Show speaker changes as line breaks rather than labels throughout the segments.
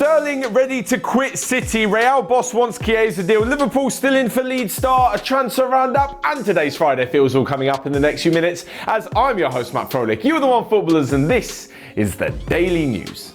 Sterling ready to quit City. Real boss wants Chiesa deal. Liverpool still in for lead star. A transfer roundup and today's Friday feels all coming up in the next few minutes. As I'm your host Matt Froelich, you are the One Footballers, and this is the Daily News.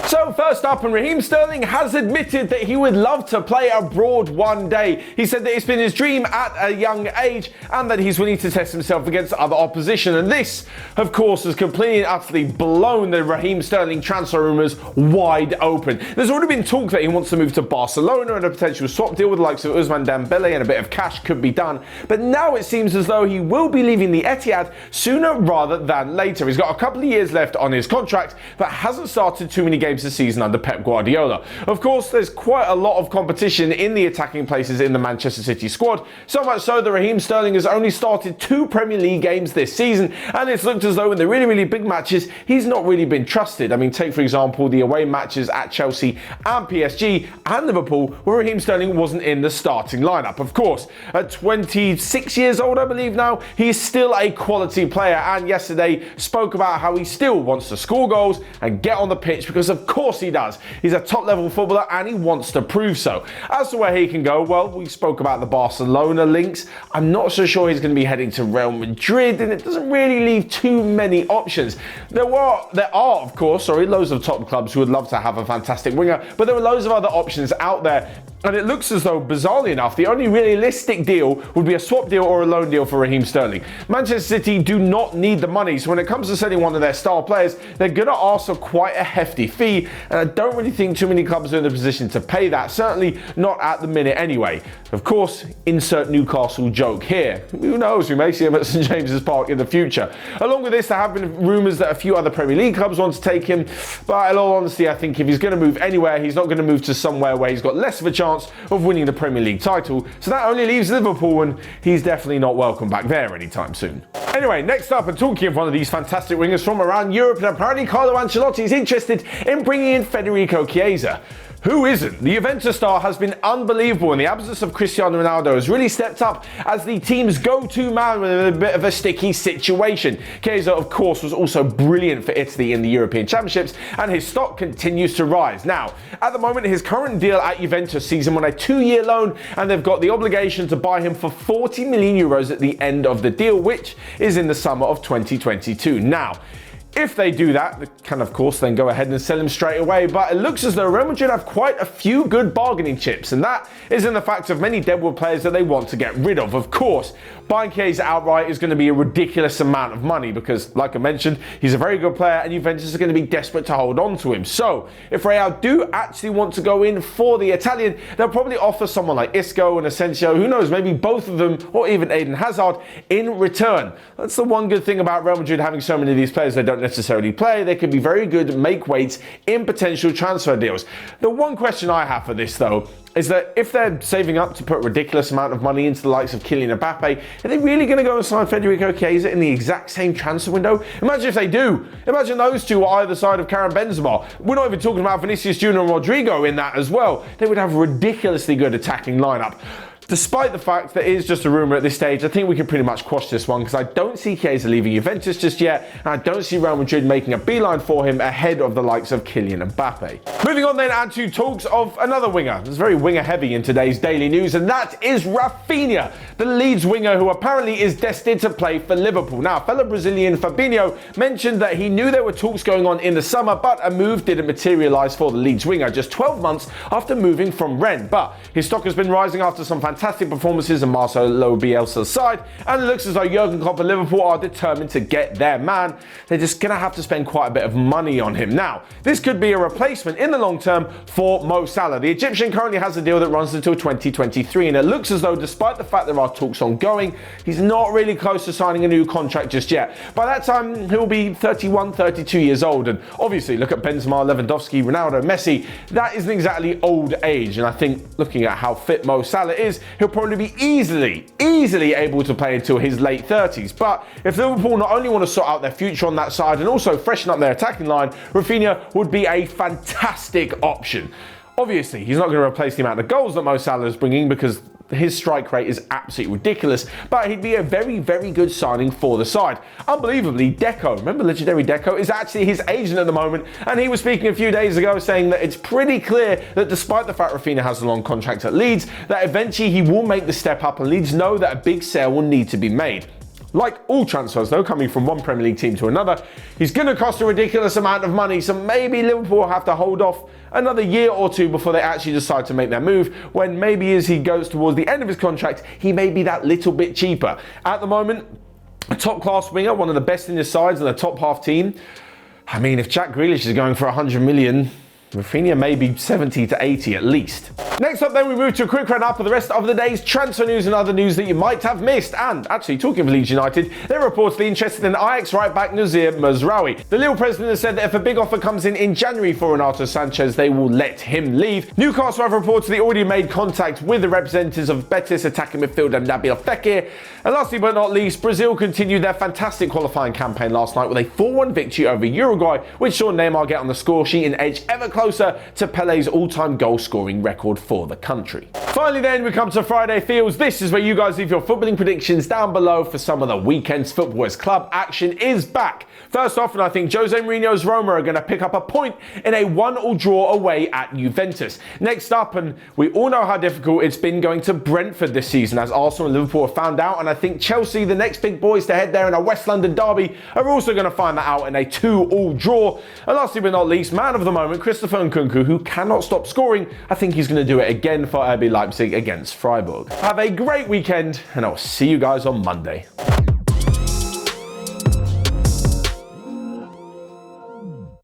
So first up, and Raheem Sterling has admitted that he would love to play abroad one day. He said that it's been his dream at a young age and that he's willing to test himself against other opposition. And this, of course, has completely and utterly blown the Raheem Sterling transfer rumours wide open. There's already been talk that he wants to move to Barcelona and a potential swap deal with the likes of Ousmane Dembele and a bit of cash could be done. But now it seems as though he will be leaving the Etihad sooner rather than later. He's got a couple of years left on his contract, but hasn't started too many games this season under Pep Guardiola. Of course, there's quite a lot of competition in the attacking places in the Manchester City squad, so much so that Raheem Sterling has only started 2 Premier League games this season, and it's looked as though in the really big matches, he's not really been trusted. I mean, take for example the away matches at Chelsea and PSG and Liverpool, where Raheem Sterling wasn't in the starting lineup. Of course, at 26 years old, I believe now, he's still a quality player, and yesterday spoke about how he still wants to score goals and get on the pitch, because of course he does. He's a top level footballer and he wants to prove so. As to where he can go, well, we spoke about the Barcelona links. I'm not so sure he's going to be heading to Real Madrid, and it doesn't really leave too many options. There are of course, loads of top clubs who would love to have a fantastic winger, but there are loads of other options out there. And it looks as though, bizarrely enough, the only realistic deal would be a swap deal or a loan deal for Raheem Sterling. Manchester City do not need the money, so when it comes to selling one of their star players, they're going to ask for quite a hefty fee, and I don't really think too many clubs are in the position to pay that, certainly not at the minute anyway. Of course, insert Newcastle joke here. Who knows, we may see him at St James's Park in the future. Along with this, there have been rumours that a few other Premier League clubs want to take him, but in all honesty, I think if he's going to move anywhere, he's not going to move to somewhere where he's got less of a chance of winning the Premier League title, so that only leaves Liverpool, and he's definitely not welcome back there anytime soon. Anyway, next up, and talking of one of these fantastic wingers from around Europe, and apparently Carlo Ancelotti is interested in bringing in Federico Chiesa. Who isn't? The Juventus star has been unbelievable, and the absence of Cristiano Ronaldo has really stepped up as the team's go-to man with a bit of a sticky situation. Chiesa, of course, was also brilliant for Italy in the European Championships, and his stock continues to rise. Now, at the moment, his current deal at Juventus sees him on a 2-year loan, and they've got the obligation to buy him for 40 million euros at the end of the deal, which is in the summer of 2022. Now, if they do that, they can of course then go ahead and sell him straight away, but it looks as though Real Madrid have quite a few good bargaining chips, and that is in the fact of many deadwood players that they want to get rid of. Of course, buying Chiesa outright is going to be a ridiculous amount of money because, like I mentioned, he's a very good player and Juventus are going to be desperate to hold on to him. So, if Real do actually want to go in for the Italian, they'll probably offer someone like Isco and Asensio, who knows, maybe both of them, or even Eden Hazard, in return. That's the one good thing about Real Madrid having so many of these players they don't necessarily play. They can be very good make weights in potential transfer deals. The one question I have for this, though, is that if they're saving up to put a ridiculous amount of money into the likes of Kylian Mbappe, are they really going to go and sign Federico Chiesa in the exact same transfer window? Imagine if they do. Imagine those two are either side of Karim Benzema. We're not even talking about Vinicius Junior and Rodrigo in that as well. They would have a ridiculously good attacking lineup. Despite the fact that it is just a rumour at this stage, I think we can pretty much quash this one because I don't see Chiesa leaving Juventus just yet, and I don't see Real Madrid making a beeline for him ahead of the likes of Kylian Mbappe. Moving on then, and to talks of another winger. It's very winger heavy in today's Daily News, and that is Raphina, the Leeds winger who apparently is destined to play for Liverpool. Now, fellow Brazilian Fabinho mentioned that he knew there were talks going on in the summer, but a move didn't materialise for the Leeds winger just 12 months after moving from Rennes. But his stock has been rising after some fantastic performances on Marcelo Bielsa's side, and it looks as though Jurgen Klopp and Liverpool are determined to get their man. They're just going to have to spend quite a bit of money on him. Now, this could be a replacement in the long term for Mo Salah. The Egyptian currently has a deal that runs until 2023, and it looks as though, despite the fact there are talks ongoing, he's not really close to signing a new contract just yet. By that time, he'll be 31, 32 years old, and obviously, look at Benzema, Lewandowski, Ronaldo, Messi. That isn't exactly old age, and I think looking at how fit Mo Salah is, he'll probably be easily able to play until his late 30s. But if Liverpool not only want to sort out their future on that side and also freshen up their attacking line, Raphina would be a fantastic option. Obviously, he's not going to replace the amount of goals that Mo Salah is bringing because his strike rate is absolutely ridiculous, but he'd be a very, very good signing for the side. Unbelievably, Deco, remember legendary Deco, is actually his agent at the moment, and he was speaking a few days ago saying that it's pretty clear that despite the fact Raphina has a long contract at Leeds, that eventually he will make the step up, and Leeds know that a big sale will need to be made. Like all transfers though, coming from one Premier League team to another, he's going to cost a ridiculous amount of money, so maybe Liverpool will have to hold off another year or two before they actually decide to make their move, when maybe as he goes towards the end of his contract, he may be that little bit cheaper. At the moment, a top-class winger, one of the best in his sides and a top-half team. I mean, if Jack Grealish is going for 100 million, Raphina may be 70 to 80 at least. Next up then, we move to a quick round-up of the rest of the day's transfer news and other news that you might have missed. And actually, talking of Leeds United, they're reportedly interested in Ajax right-back Nazir Mazraoui. The Lille president has said that if a big offer comes in January for Renato Sanchez, they will let him leave. Newcastle have reportedly already made contact with the representatives of Betis attacking midfielder Nabil Fekir. And lastly but not least, Brazil continued their fantastic qualifying campaign last night with a 4-1 victory over Uruguay, which saw Neymar get on the score sheet and edge ever closer to Pele's all-time goal-scoring record for the country. Finally then, we come to Friday Feels. This is where you guys leave your footballing predictions down below for some of the weekend's football, as club action is back. First off, and I think Jose Mourinho's Roma are going to pick up a point in a 1-1 draw away at Juventus. Next up, and we all know how difficult it's been going to Brentford this season, as Arsenal and Liverpool have found out, and I think Chelsea, the next big boys to head there in a West London derby, are also going to find that out in a 2-2 draw. And lastly but not least, man of the moment, Christopher Nkunku, who cannot stop scoring. I think he's going to do it again for RB Leipzig against Freiburg. Have a great weekend, and I'll see you guys on Monday.